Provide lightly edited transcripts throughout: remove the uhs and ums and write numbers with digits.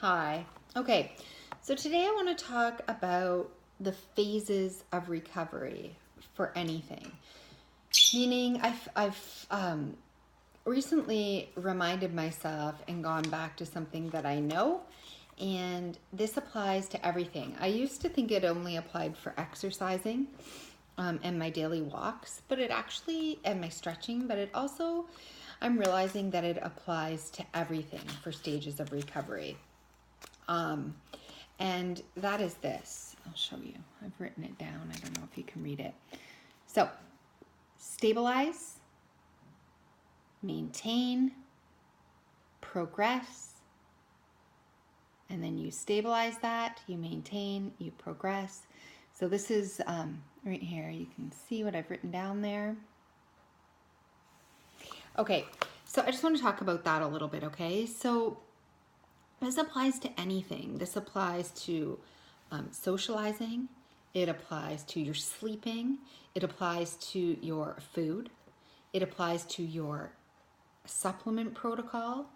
Hi. Okay, so today I want to talk about the phases of recovery for anything. Meaning, I've recently reminded myself and gone back to something that I know, and this applies to everything. I used to think it only applied for exercising and my daily walks, but it actually, and my stretching, but it also, I'm realizing that it applies to everything for stages of recovery. Um, and that is this. I'll show you. I've written it down. I don't know if you can read it. So, stabilize, maintain, progress, and then you stabilize that, you maintain, you progress. So this is right here. You can see what I've written down there. Okay, so I just want to talk about that a little bit, okay? So this applies to anything. This applies to socializing. It applies to your sleeping. It applies to your food. It applies to your supplement protocol.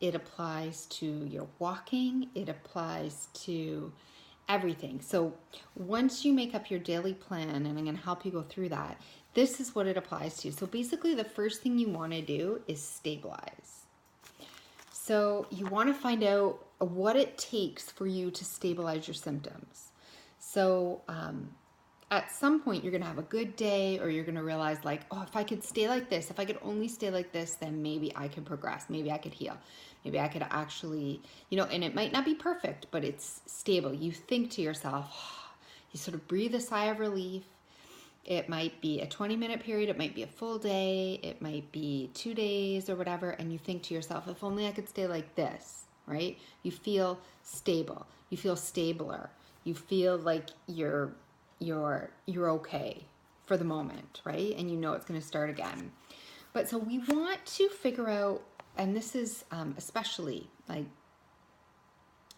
It applies to your walking. It applies to everything. So once you make up your daily plan, and I'm going to help you go through that, this is what it applies to. So basically, the first thing you want to do is stabilize. So you want to find out what it takes for you to stabilize your symptoms. So at some point you're going to have a good day, or you're going to realize like, oh, if I could stay like this, if I could only stay like this, then maybe I could progress. Maybe I could heal. Maybe I could actually, and it might not be perfect, but it's stable. You think to yourself, you sort of breathe a sigh of relief. It might be a 20-minute period. It might be a full day. It might be 2 days or whatever. And you think to yourself, if only I could stay like this, right? You feel stable. You feel stabler. You feel like you're okay for the moment, right? And you know it's going to start again. But so we want to figure out, and this is especially like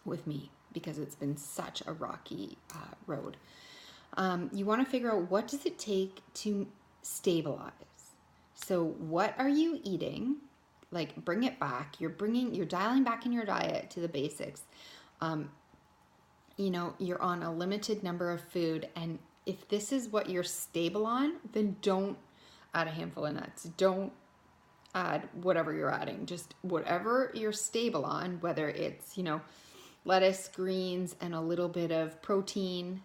with me, because it's been such a rocky road. You want to figure out, what does it take to stabilize? So what are you eating? Like, bring it back. You're dialing back in your diet to the basics. You're on a limited number of food, and if this is what you're stable on, then don't add a handful of nuts. Don't add whatever you're adding. Just whatever you're stable on, whether it's, lettuce, greens, and a little bit of protein.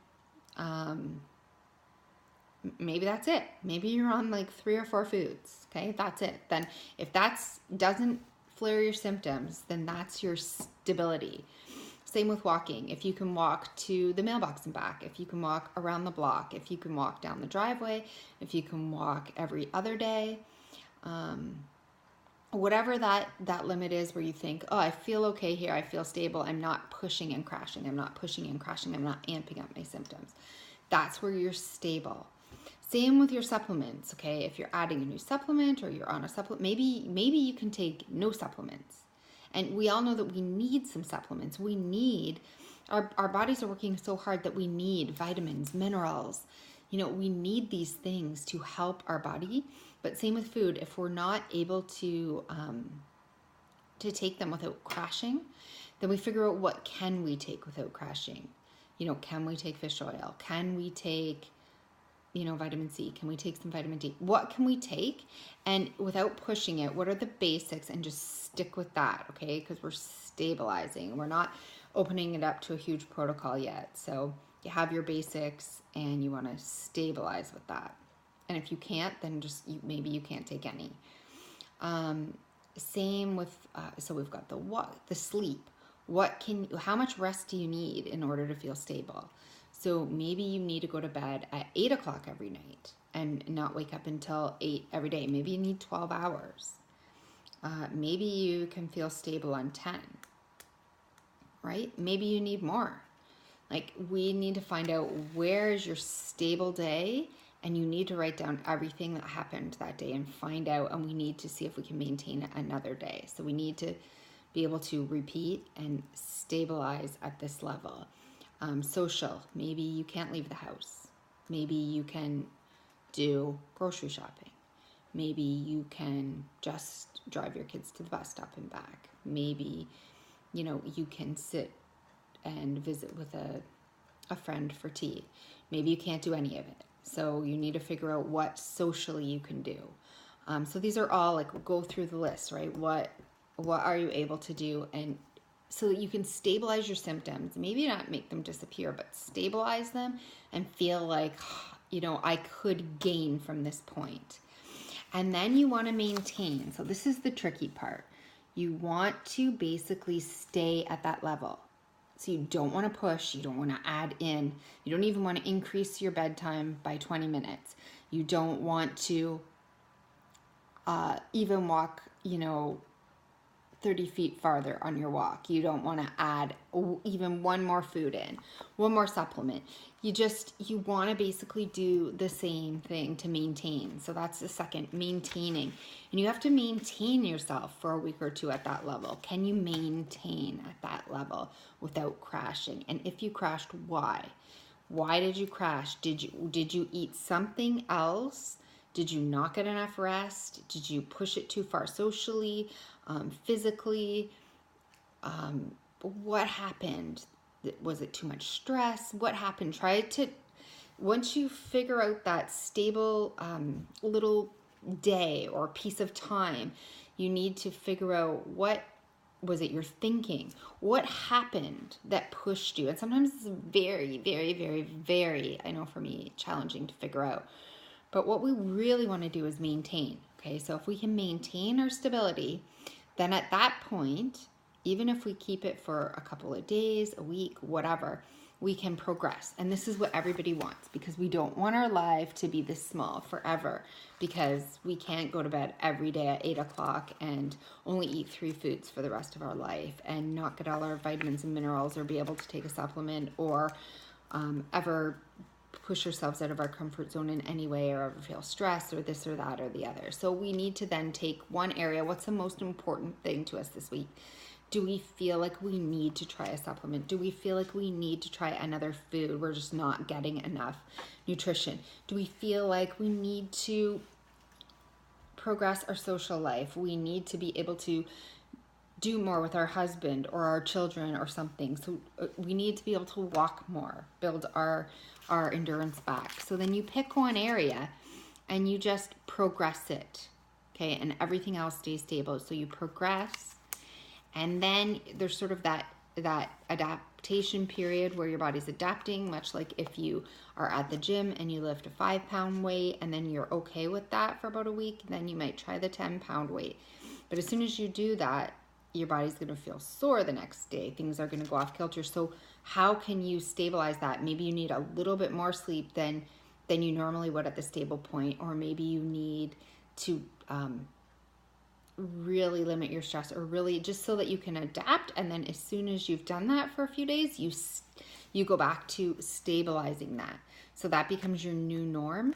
Maybe that's it. Maybe you're on like 3 or 4 foods. Okay, that's it. Then if that doesn't flare your symptoms, then that's your stability. Same with walking. If you can walk to the mailbox and back, if you can walk around the block, if you can walk down the driveway, if you can walk every other day, whatever that limit is, where you think, oh, I feel okay here, I feel stable, I'm not pushing and crashing, I'm not pushing and crashing, I'm not amping up my symptoms. That's where you're stable. Same with your supplements, okay? If you're adding a new supplement, or you're on a supplement, maybe you can take no supplements. And we all know that we need some supplements. We need, our bodies are working so hard that we need vitamins, minerals. We need these things to help our body. But same with food. If we're not able to take them without crashing, then we figure out, what can we take without crashing? Can we take fish oil? Can we take vitamin C? Can we take some vitamin D? What can we take? And without pushing it, what are the basics? And just stick with that, okay? Because we're stabilizing. We're not opening it up to a huge protocol yet. So you have your basics, and you want to stabilize with that. And if you can't, then maybe you can't take any. Same with, so we've got the sleep. How much rest do you need in order to feel stable? So maybe you need to go to bed at 8 o'clock every night and not wake up until 8 every day. Maybe you need 12 hours. Maybe you can feel stable on 10, right? Maybe you need more. Like, we need to find out, where is your stable day, and you need to write down everything that happened that day and find out, and we need to see if we can maintain it another day. So we need to be able to repeat and stabilize at this level. Social, maybe you can't leave the house. Maybe you can do grocery shopping. Maybe you can just drive your kids to the bus stop and back. Maybe you can sit and visit with a friend for tea. Maybe you can't do any of it. So you need to figure out what socially you can do. So these are all like, go through the list, right? What are you able to do? And so that you can stabilize your symptoms, maybe not make them disappear, but stabilize them and feel like, I could gain from this point. And then you want to maintain. So this is the tricky part. You want to basically stay at that level. So you don't want to push, you don't want to add in, you don't even want to increase your bedtime by 20 minutes. You don't want to even walk, 30 feet farther on your walk. You don't want to add even one more food in, one more supplement. You want to basically do the same thing to maintain. So that's the second, maintaining. And you have to maintain yourself for a week or two at that level. Can you maintain at that level without crashing? And if you crashed, why? Why did you crash? Did you eat something else? Did you not get enough rest? Did you push it too far socially, physically? What happened? Was it too much stress? What happened? Once you figure out that stable little day or piece of time, you need to figure out, what was it you're thinking? What happened that pushed you? And sometimes it's very, very, very, very, I know for me, challenging to figure out. But what we really want to do is maintain. Okay, so if we can maintain our stability, then at that point, even if we keep it for a couple of days, a week, whatever, we can progress. And this is what everybody wants, because we don't want our life to be this small forever, because we can't go to bed every day at 8 o'clock and only eat 3 foods for the rest of our life and not get all our vitamins and minerals or be able to take a supplement or ever push ourselves out of our comfort zone in any way or ever feel stressed or this or that or the other. So we need to then take one area. What's the most important thing to us this week? Do we feel like we need to try a supplement? Do we feel like we need to try another food? We're just not getting enough nutrition. Do we feel like we need to progress our social life? We need to be able to do more with our husband or our children or something. So we need to be able to walk more, build our endurance back. So then you pick one area and you just progress it, okay? And everything else stays stable. So you progress, and then there's sort of that adaptation period where your body's adapting, much like if you are at the gym and you lift a 5-pound weight and then you're okay with that for about a week, then you might try the 10-pound weight. But as soon as you do that, your body's going to feel sore the next day. Things are going to go off kilter. So how can you stabilize that? Maybe you need a little bit more sleep than you normally would at the stable point, or maybe you need to really limit your stress, or really just so that you can adapt. And then as soon as you've done that for a few days, you go back to stabilizing that. So that becomes your new norm,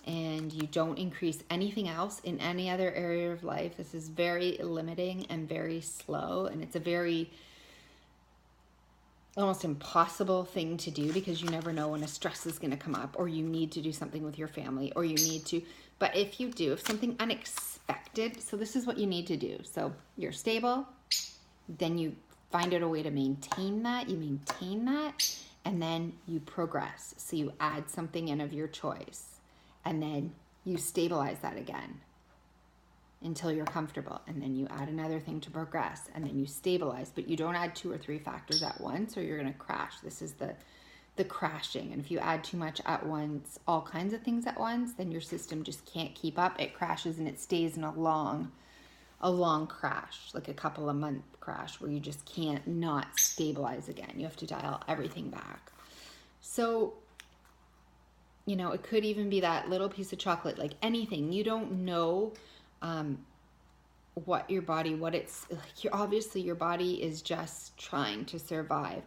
and you don't increase anything else in any other area of life. This is very limiting and very slow, and it's a very almost impossible thing to do, because you never know when a stress is going to come up, or you need to do something with your family, or you need to, but if you do, if something unexpected, so this is what you need to do. So you're stable, then you find out a way to maintain that, you maintain that, and then you progress. So you add something in of your choice, and then you stabilize that again until you're comfortable, and then you add another thing to progress, and then you stabilize. But you don't add 2 or 3 factors at once, or you're going to crash. This is the crashing. And if you add too much at once, all kinds of things at once, then your system just can't keep up. It crashes, and it stays in a long crash, like a couple of month crash, where you just can't not stabilize again. You have to dial everything back. So it could even be that little piece of chocolate, like anything. You don't know what it's like. Obviously your body is just trying to survive,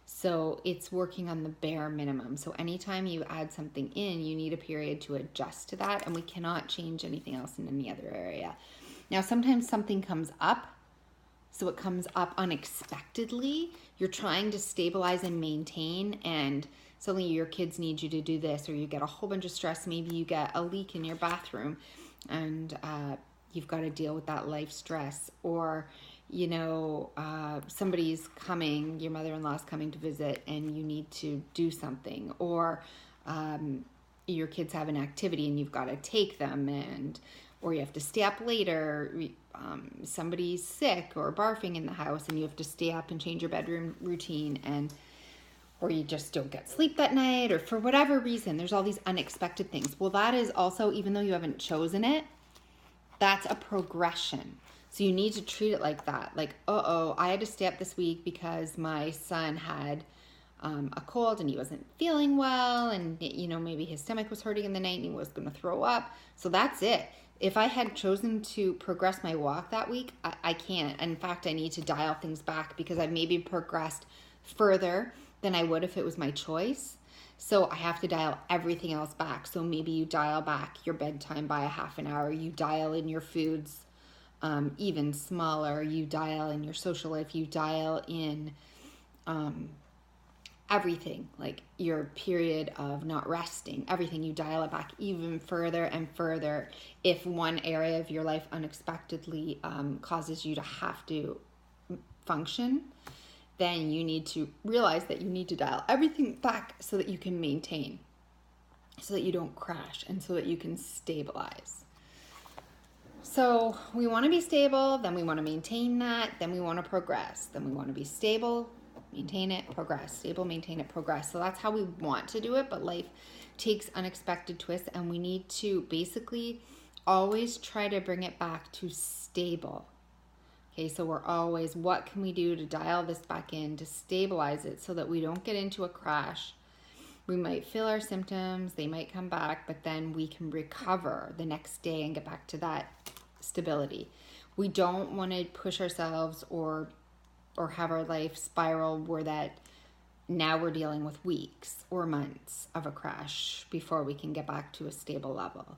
so it's working on the bare minimum. So anytime you add something in, you need a period to adjust to that, and we cannot change anything else in any other area. Now sometimes something comes up, so it comes up unexpectedly. You're trying to stabilize and maintain, and suddenly your kids need you to do this, or you get a whole bunch of stress. Maybe you get a leak in your bathroom, and you've got to deal with that life stress, or somebody's coming, your mother-in-law's coming to visit, and you need to do something, or your kids have an activity and you've got to take them, or you have to stay up later. Somebody's sick or barfing in the house, and you have to stay up and change your bedroom routine, or you just don't get sleep that night, or for whatever reason, there's all these unexpected things. Well, that is also, even though you haven't chosen it, that's a progression. So you need to treat it like that. Like, I had to stay up this week because my son had a cold and he wasn't feeling well, and maybe his stomach was hurting in the night and he was going to throw up. So that's it. If I had chosen to progress my walk that week, I can't. In fact, I need to dial things back because I've maybe progressed further than I would if it was my choice. So I have to dial everything else back. So maybe you dial back your bedtime by a half an hour. You dial in your foods even smaller. You dial in your social life. You dial in everything, like your period of not resting, everything. You dial it back even further and further. If one area of your life unexpectedly causes you to have to function, then you need to realize that you need to dial everything back so that you can maintain, so that you don't crash, and so that you can stabilize. So we want to be stable, then we want to maintain that, then we want to progress, then we want to be stable, maintain it, progress, stable, maintain it, progress. So that's how we want to do it, but life takes unexpected twists, and we need to basically always try to bring it back to stable. Okay, so we're always, what can we do to dial this back in, to stabilize it so that we don't get into a crash? We might feel our symptoms, they might come back, but then we can recover the next day and get back to that stability. We don't want to push ourselves or have our life spiral where that now we're dealing with weeks or months of a crash before we can get back to a stable level.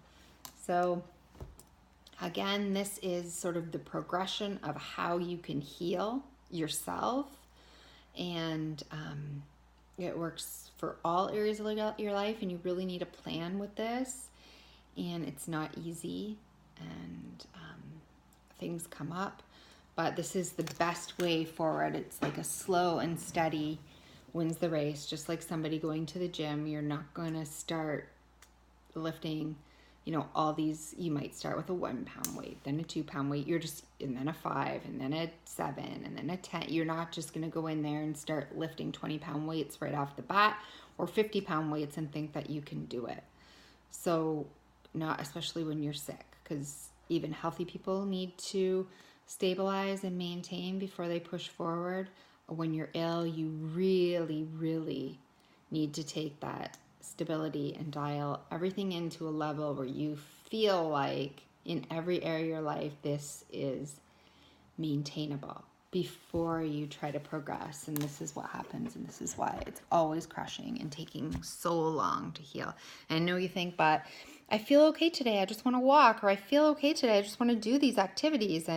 So again, this is sort of the progression of how you can heal yourself, and it works for all areas of your life, and you really need a plan with this, and it's not easy, and things come up, but this is the best way forward. It's like a slow and steady wins the race, just like somebody going to the gym. You're not going to start lifting all these. You might start with a 1 pound weight, then a 2 pound weight, and then a 5, and then a 7, and then a 10. You're not just going to go in there and start lifting 20 pound weights right off the bat, or 50 pound weights, and think that you can do it. So not especially when you're sick, because even healthy people need to stabilize and maintain before they push forward. When you're ill, you really, really need to take that stability and dial everything into a level where you feel like in every area of your life this is maintainable before you try to progress. And this is what happens, and this is why it's always crushing and taking so long to heal. And I know you think, but I feel okay today, I just want to walk, or I feel okay today, I just want to do these activities,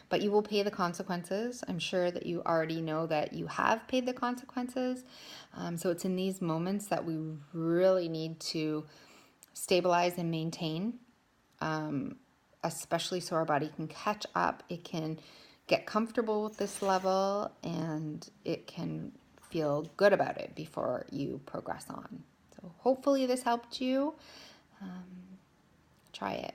but you will pay the consequences. I'm sure that you already know that you have paid the consequences. So it's in these moments that we really need to stabilize and maintain, especially so our body can catch up. It can get comfortable with this level, and it can feel good about it before you progress on. So hopefully this helped you. Try it.